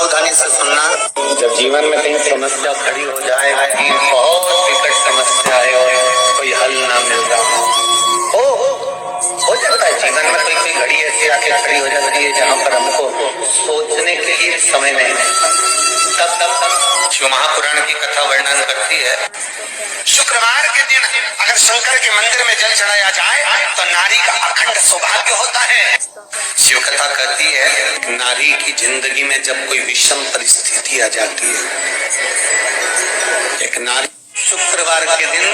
सावधानी से सुनना। जब जीवन में कहीं समस्या खड़ी हो जाए, बहुत विकट समस्या है और कोई हल ना मिल रहा हो जाता है जीवन में, कोई घड़ी ऐसी आके खड़ी हो जाती है जहाँ पर हमको सोचने के लिए समय नहीं है। तब शिव महापुराण की कथा वर्णन करती है, शुक्रवार के दिन अगर शंकर के मंदिर में जल चढ़ाया जाए तो नारी का अखंड सौभाग्य होता है। शिव कथा कहती है, नारी की जिंदगी में जब कोई विषम परिस्थिति आ जाती है, एक नारी शुक्रवार के दिन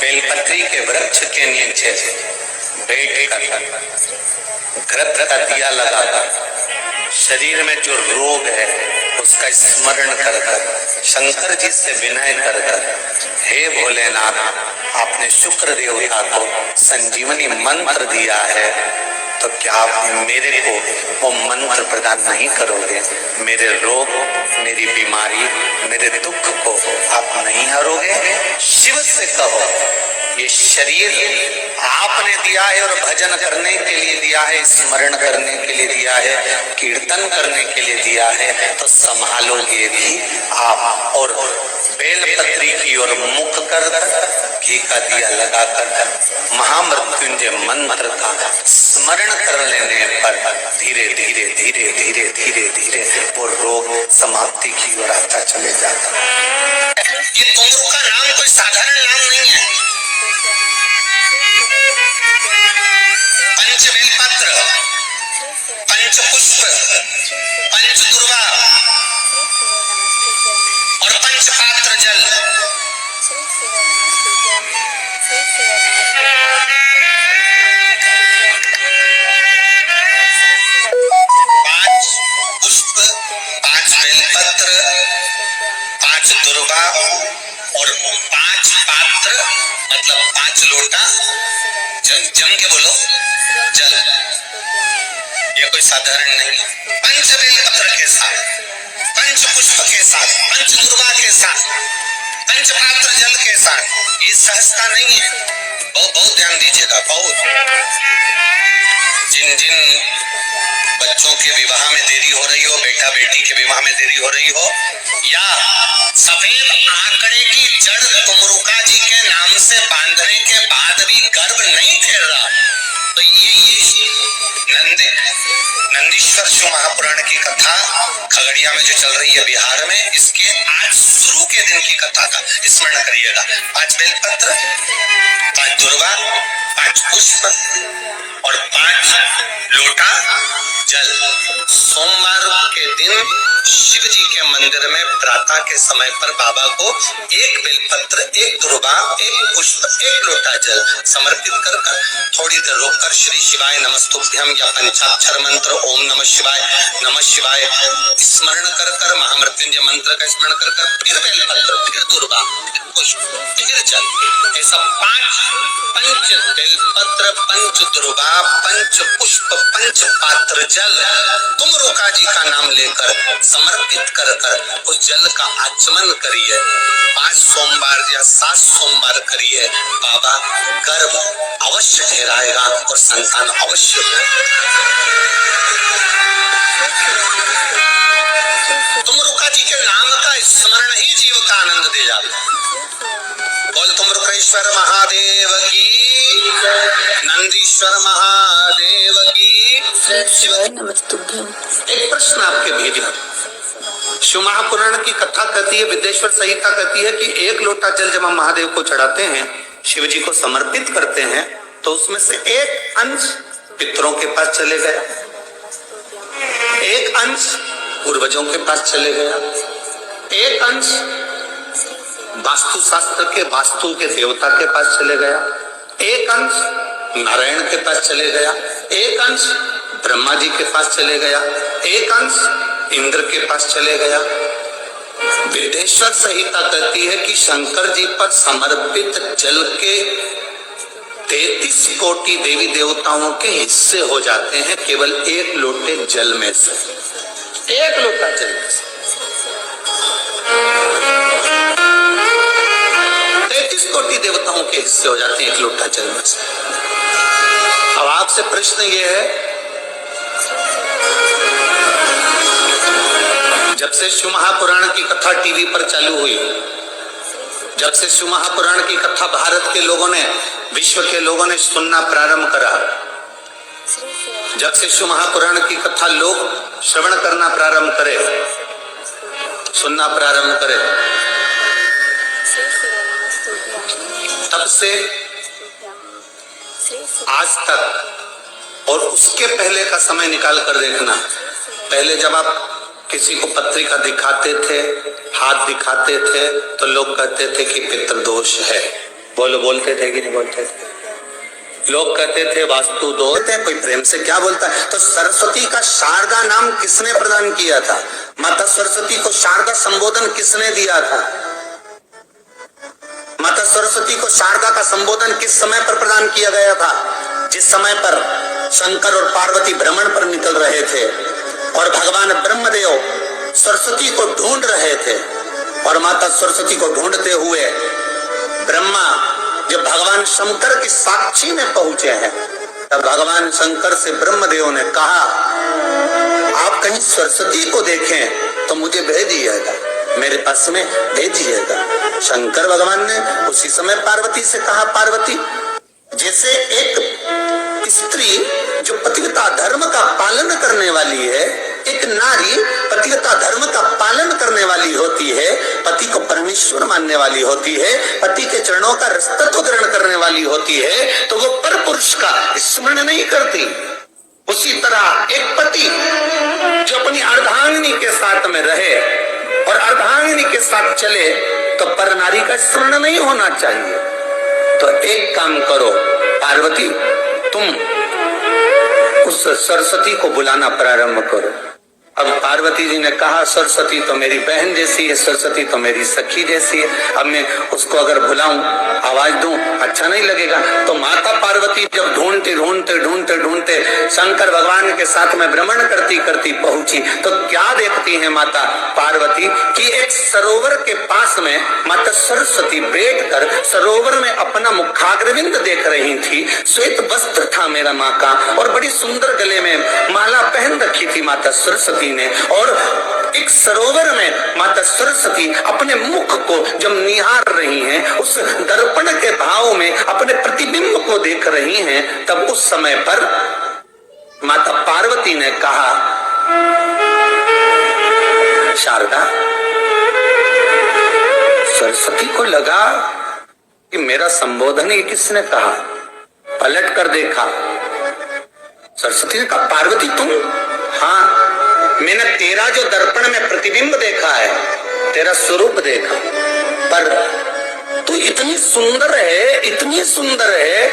बेलपत्री के वृक्ष के नीचे बैठकर घृत का दिया लगाकर शरीर में जो रोग है उसका स्मरण कर कर शंकर जी से विनय कर कर, हे भोलेनाथ, आपने शुक्र देवता को संजीवनी मंत्र दिया है, तो क्या आप मेरे को वो मंत्र प्रदान नहीं करोगे? मेरे रोग, मेरी बीमारी, मेरे दुख को आप नहीं हरोगे? शिव से कहो, ये शरीर आपने दिया है और भजन करने के लिए दिया है, स्मरण करने के लिए दिया है, कीर्तन करने के लिए दिया है, तो संभालोगे भी आप। और बेलपत्री की ओर मुख कर घी का दिया लगाकर महामृत्युंजय मंत्र का स्मरण कर लेने पर धीरे धीरे धीरे धीरे धीरे धीरे वो रोग समाप्ति की ओर आता चले जाता है। ये तुमरू का नाम कोई साधारण नाम नहीं है। पंच बेलपत्र, पंच पुष्प, पंच दुर्वा और पंच पात्र जल, पांच पुष्प, पांच बेलपत्र, पांच दुर्वा और पांच पात्र, मतलब 5 लोटा जम के बोलो जल। ये कोई साधारण नहीं। पंच बेलपत्र के साथ, पंच पुष्प के साथ, पंच दुर्वा के साथ, पंच पात्र जल के साथ, ये सहजता नहीं है। बहुत ध्यान दीजिएगा। बहुत जिन जिन बच्चों के विवाह में देरी हो रही हो, बेटा बेटी के विवाह में देरी हो रही हो, या सफेद आंकड़े की जड़ तुमरुका जी के नाम से बांधने के बाद भी गर्भ नहीं खेल रहा, तो ये नंदीश्वर शिव महापुराण की कथा खगड़िया में जो चल रही है बिहार में, इसके आज शुरू के दिन की कथा का स्मरण करिएगा। 5 बेलपत्र, 5 दुर्वा, 5 पुष्प और 5 लोटा जल। सोमवार के दिन शिव जी के मंदिर में प्रातः के समय पर बाबा को 1 बेलपत्र, 1 दुर्वा, 1 पुष्प, 1 लोटा जल समर्पित कर थोड़ी देर रोककर श्री शिवाय नमस्तुभ्यम या पंचाक्षर मंत्र ओम नमः शिवाय स्मरण कर कर, महामृत्युंजय मंत्र का स्मरण कर कर, फिर बेलपत्र, फिर दुर्वा, फिर पुष्प, फिर जल। ऐसा 5 पंच बेलपत्र, पंच दुर्वा, पंच पुष्प, पंच पात्र जल तुमरुका जी का नाम लेकर समर्पित कर कर उस जल का आचमन करिए। 5 सोमवार या 7 सोमवार करिए, बाबा गर्भ अवश्य ठहराएगा और संतान अवश्य हो। तुमरुका जी के नाम का स्मरण ही जीव का आनंद दे जाता। बोल तुमरुकेश्वर महादेव की, नंदीश्वर महादेव की। एक प्रश्न आपके भेजा, शिव महापुराण की कथा कहती है, विदेश्वर संहिता कहती है कि 1 लोटा जल जब हम महादेव को चढ़ाते हैं, शिव जी को समर्पित करते हैं, तो उसमें से 1 अंश पितरों के पास चले गया, 1 अंश पूर्वजों के पास चले गया, 1 अंश वास्तु शास्त्र के वास्तु के देवता के पास चले गया, 1 अंश नारायण के पास चले गया, 1 अंश ब्रह्मा जी के पास चले गया, 1 अंश इंद्र के पास चले गया। विदेश्वर संहिता कहती है कि शंकर जी पर समर्पित जल के 33 कोटि देवी देवताओं के हिस्से हो जाते हैं केवल 1 लोटे जल में से, 1 लोटा जल में से 33 कोटि देवताओं के हिस्से हो जाते हैं 1 लोटा जल में से। अब आपसे प्रश्न ये है जब से शिव महापुराण की कथा टीवी पर चालू हुई, जब से शिव महापुराण की कथा भारत के लोगों ने, विश्व के लोगों ने सुनना प्रारंभ करा, जब से शिव महापुराण की कथा लोग श्रवण करना प्रारंभ करे, सुनना प्रारंभ करे, तब से आज तक और उसके पहले का समय निकाल कर देखना। पहले जब आप किसी को पत्रिका दिखाते थे, हाथ दिखाते थे, तो लोग कहते थे कि पितृदोष है। बोलते थे कि नहीं बोलते थे? लोग कहते थे वास्तु दोष है। कोई प्रेम से क्या बोलता है? तो सरस्वती का शारदा नाम किसने प्रदान किया था? माता सरस्वती को शारदा संबोधन किसने दिया था? माता सरस्वती को शारदा का संबोधन किस समय पर प्रदान किया गया था? जिस समय पर शंकर और पार्वती भ्रमण पर निकल रहे थे और भगवान ब्रह्मदेव सरस्वती को ढूंढ रहे थे, और माता सरस्वती को ढूंढते हुए ब्रह्मा जब भगवान शंकर की साक्षी में पहुंचे हैं, तब भगवान शंकर से ब्रह्मदेव ने कहा, आप कहीं सरस्वती को देखें तो मुझे भेजिएगा, मेरे पास में भेजिएगा। शंकर भगवान ने उसी समय पार्वती से कहा, पार्वती, जैसे एक स्त्री जो पतिव्रता धर्म का पालन करने वाली है, एक नारी पतिव्रता धर्म का पालन करने वाली होती है, पति को परमेश्वर मानने वाली होती है, पति के चरणों का रस्तत्व ग्रहण करने वाली होती है, तो वो पर पुरुष का स्मरण नहीं करती। उसी तरह एक पति जो अपनी अर्धांगिनी के साथ में रहे और अर्धांगिनी के साथ चले, तो पर नारी का स्मरण नहीं होना चाहिए। तो एक काम करो पार्वती, तुम उस सरस्वती को बुलाना प्रारंभ करो। अब पार्वती जी ने कहा, सरस्वती तो मेरी बहन जैसी है, सरस्वती तो मेरी सखी जैसी है, अब मैं उसको अगर बुलाऊं, आवाज दूं, अच्छा नहीं लगेगा। तो माता पार्वती जब ढूंढते ढूंढते ढूंढते ढूंढते शंकर भगवान के साथ में भ्रमण करती करती पहुंची, तो क्या देखती है माता पार्वती कि एक सरोवर के पास में माता सरस्वती बैठकर सरोवर में अपना मुखाग्रविंद देख रही थी। श्वेत वस्त्र था मेरा माँ का, और बड़ी सुंदर गले में माला पहन रखी थी माता सरस्वती ने, और एक सरोवर में माता सरस्वती अपने मुख को जब निहार रही हैं, उस दर्पण के भाव में अपने प्रतिबिंब को देख रही हैं, तब उस समय पर माता पार्वती ने कहा, शारदा, सरस्वती को लगा कि मेरा संबोधन ये किसने कहा। पलट कर देखा, सरस्वती ने कहा, पार्वती तुम? हाँ, मैंने तेरा जो दर्पण में प्रतिबिंब देखा है, तेरा स्वरूप देखा, पर तू इतनी सुंदर है, इतनी सुंदर है,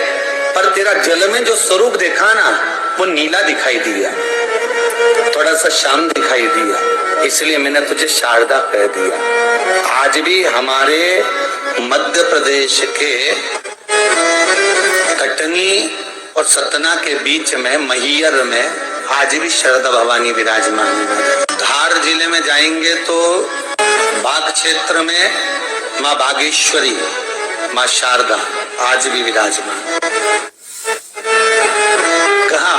पर तेरा जल में जो स्वरूप देखा ना, वो नीला दिखाई दिया, थोड़ा सा शांत दिखाई दिया, इसलिए मैंने तुझे शारदा कह दिया। आज भी हमारे मध्य प्रदेश के कटनी और सतना के बीच में मैहर में आज भी शारदा भवानी विराजमान है। धार जिले में जाएंगे तो बाग क्षेत्र में माँ बागेश्वरी, माँ शारदा आज भी विराजमान। कहा,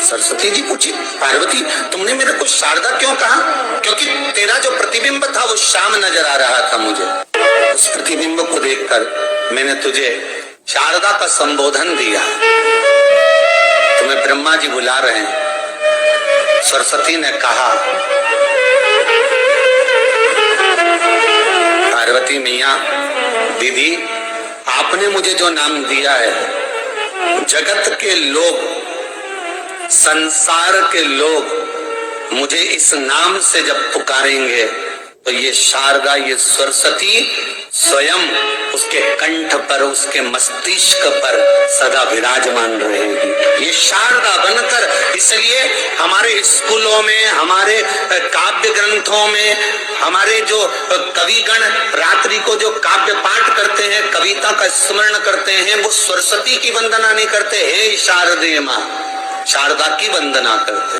सरस्वती जी पूछी, पार्वती तुमने मेरे को शारदा क्यों कहा? क्योंकि तेरा जो प्रतिबिंब था वो श्याम नजर आ रहा था मुझे। उस प्रतिबिंब को देखकर मैंने तुझे शारदा का संबोधन दिया। तुम्हें ब्रह्मा जी बुला रहे हैं। सरस्वती ने कहा, पार्वती मैया, दीदी, आपने मुझे जो नाम दिया है, जगत के लोग, संसार के लोग मुझे इस नाम से जब पुकारेंगे, तो ये शारदा, ये सरस्वती स्वयं उसके कंठ पर, उसके मस्तिष्क पर सदा विराजमान रहेगी, ये शारदा बनकर। इसलिए हमारे स्कूलों में, हमारे काव्य ग्रंथों में, हमारे जो कविगण रात्रि को जो काव्य पाठ करते हैं, कविता का स्मरण करते हैं, वो सरस्वती की वंदना नहीं करते, हे शारदे माँ, शारदा की वंदना करते।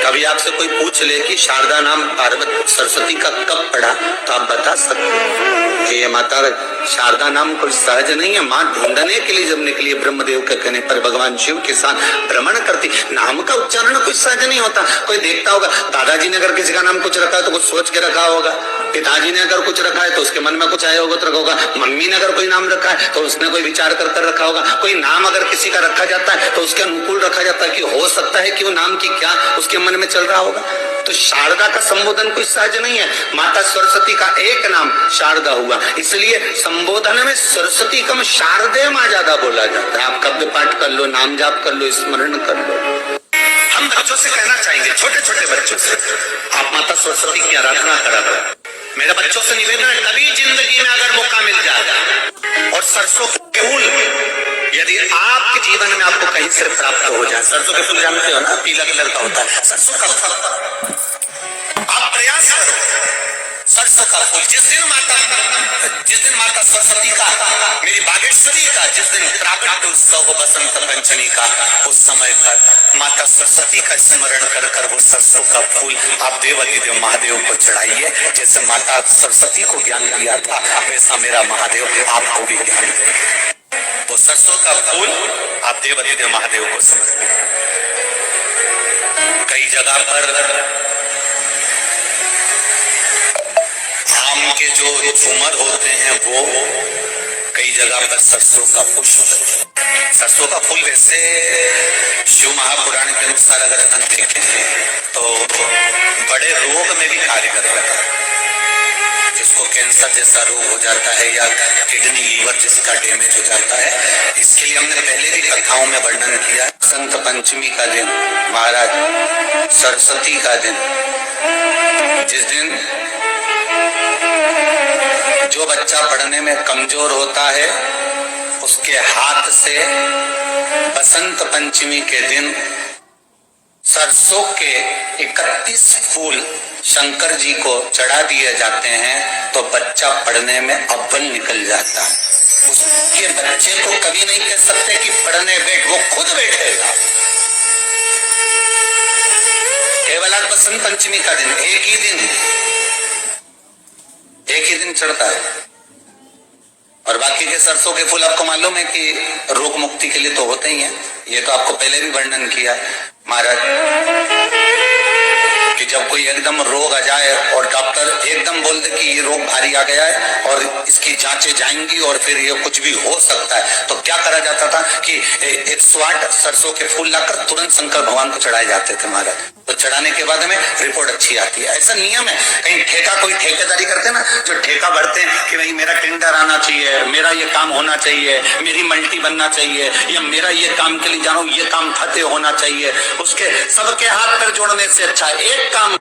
कभी आप आपसे कोई पूछ ले कि शारदा नाम पार्वती सरस्वती का कब पड़ा, तो आप बता सकते हैं कि ये माता शारदा नाम कोई सहज नहीं है। माँ ढूंढने के लिए जब निकली ब्रह्मदेव के कहने पर भगवान शिव के साथ भ्रमण करती, नाम का उच्चारण कोई सहज नहीं होता। कोई देखता होगा, दादाजी ने अगर किसी का नाम कुछ रखा है तो कुछ सोच के रखा होगा, पिताजी ने अगर कुछ रखा है तो उसके मन में कुछ आया होगा तो रखा होगा, मम्मी ने अगर कोई नाम रखा है तो उसने कोई विचार कर कर रखा होगा। कोई नाम अगर किसी का रखा जाता है तो उसके अनुकूल रखा जाता है कि हो सकता है कि वो नाम की क्या उसके मन में चल रहा होगा। तो शारदा का संबोधन कोई सहज नहीं है। माता सरस्वती का एक नाम शारदा हुआ, इसलिए संबोधन में सरस्वती कम शारदे माँ ज्यादा बोला जाता है। आप काव्य पाठ कर लो, नाम जाप कर लो, स्मरण कर लो। हम बच्चों से कहना चाहेंगे, छोटे छोटे बच्चों से, आप माता सरस्वती की आराधना करा करो। मेरे बच्चों से निवेदन है, कभी जिंदगी में अगर मौका मिल जाएगा और सरसों के फूल यदि आपके जीवन में आपको कहीं से प्राप्त हो जाए, सरसों के फूल जानते हो ना, पीला कलर का होता है, सरसों का फल, आप प्रयास करो सरसों का फूल। जिस दिन माता सरस्वती का, मेरी बागेश्वरी का जिस दिन प्राकट्य उत्सव हो बसंत पंचमी का, उस समय पर माता सरस्वती का स्मरण कर कर वो सरसों का फूल आप देवाधिदेव महादेव को चढ़ाइए। जैसे माता सरस्वती को ज्ञान दिया था, वैसा मेरा महादेव आपको भी ज्ञान दे। वो सरसों का फूल आप देवाधिदेव महादेव को समर्पित। कई जगह पर आम के जो झूमर होते हैं वो, कई जगह पर सरसों का पुष्प, सरसों का फूल वैसे शिव महापुराण के अनुसार अगर हम देखें तो बड़े रोग में भी कार्यगर होता है। जिसको कैंसर जैसा रोग हो जाता है या किडनी लीवर जिसका डैमेज हो जाता है, इसके लिए हमने पहले भी कथाओं में वर्णन किया। बसंत पंचमी का दिन, महाराज सरस्वती का दिन, जिस दिन जो बच्चा पढ़ने में कमजोर होता है उसके हाथ से बसंत पंचमी के दिन सरसों के 31 फूल शंकर जी को चढ़ा दिए जाते हैं तो बच्चा पढ़ने में अव्वल निकल जाता है। उसके बच्चे को कभी नहीं कह सकते कि पढ़ने बैठ, वो खुद बैठेगा। केवल आज बसंत पंचमी का दिन, एक ही दिन चढ़ता है। और बाकी के सरसों के फूल आपको मालूम है कि रोग मुक्ति के लिए तो होते ही हैं। ये तो आपको पहले भी वर्णन किया महाराज कि जब कोई एकदम रोग आ जाए और डॉक्टर एकदम बोल दे कि ये रोग भारी आ गया है और इसकी जांचें जाएंगी और फिर ये कुछ भी हो सकता है, तो क्या करा जाता था कि 108 सरसों के फूल लाकर तुरंत शंकर भगवान को चढ़ाए जाते थे महाराज। तो चढ़ाने के बाद में रिपोर्ट अच्छी आती है। ऐसा नियम है। कहीं कोई ठेकेदारी करते हैं ना, जो ठेका भरते हैं कि भाई मेरा टेंडर आना चाहिए, मेरा ये काम होना चाहिए, मेरी मल्टी बनना चाहिए, या मेरा ये काम के लिए जा रहा हूं, ये काम फतेह होना चाहिए, उसके सबके हाथ पर जोड़ने से अच्छा एक काम